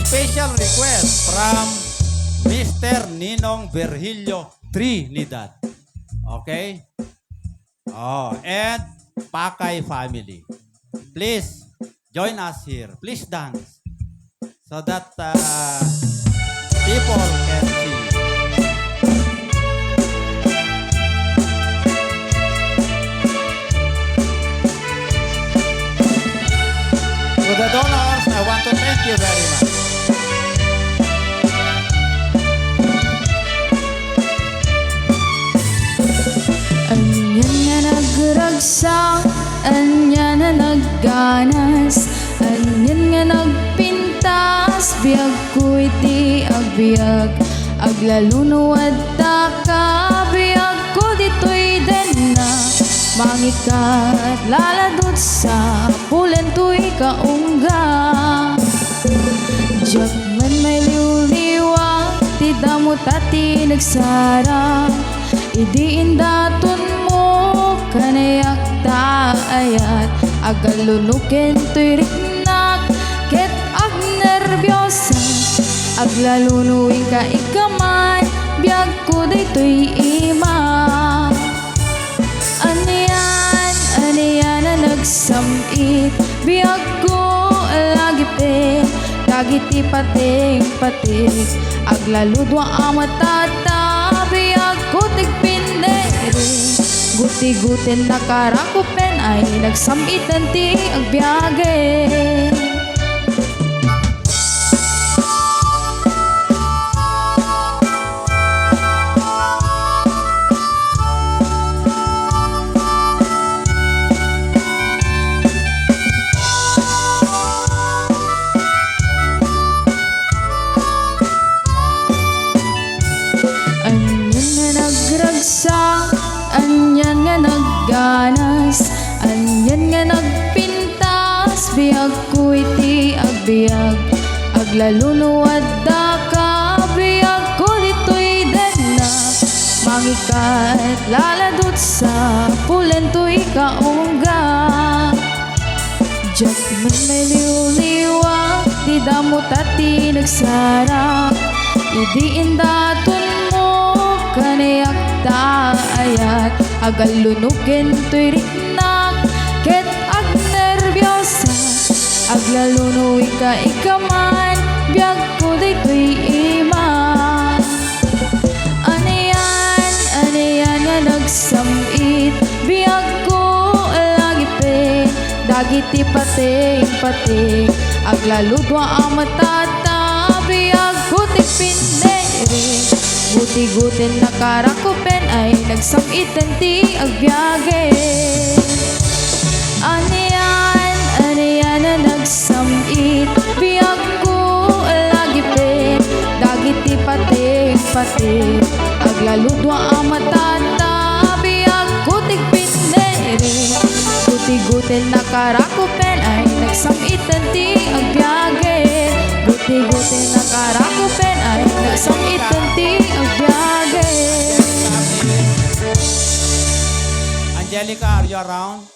special request from Mr. Ninong Virgilio Trinidad. Okay? Oh, and Pakay family. Please join us here. Please dance so that people can see. To the donors, I want to thank you very much. Anya nga nagragsak, anya na nagganas, anya nga nagpintas, biyag ko iti agbiag, aglalunuad ta ka, biyag ko dito'y den na, mangikat laladot sa pulen to'y kaungga. Diyak man may liwliwang, ti damot ati nagsara, idiin daton mo kanayak ta ayat, agalunukin to'y riknak, ket ag nervyosa, aglalunuin ka ikaman, biyag ko dito'y ima. Aniyan na nagsamit, biyag ko lagipin, kagiti pating-pating, aglaludwa ang matata, biyag ko tigpinderi, guti-gutin na karakupen, ay nagsamitan ti agbyage. Anyan nga nagganas, anyan nga nagpintas, biyag ko iti agbiag, aglalunuad da ka, biyag ko dito'y den na, mangikat laladot sa pulen to'y kaungga. Diyak man may liwliwang, di damot ati nagsara, idiin daton mo kanayak ta ayat, agalunukin to'y riknak, ket ag nervyosa, aglalunuin ka ikaman, biyag ko dito'y ima. Aniyan nga nagsamit, biyag ko lagipin, dagiti pating-pating, aglaludwa ang matata, biyag ko tigpinderi, guti-gutin na karakupen, ay nagsamitan ti agbyage. Aniyan na nagsamit, biyag ko lagipin, dagiti pating-pating, aglaludwa ang matata, biyag ko tigpinderi, guti-gutin na karakupen, ay nagsamitan ti agbyage. Guti-gutin na karakupen, ay nagsamitan ti agbyage. Angelica, are you around?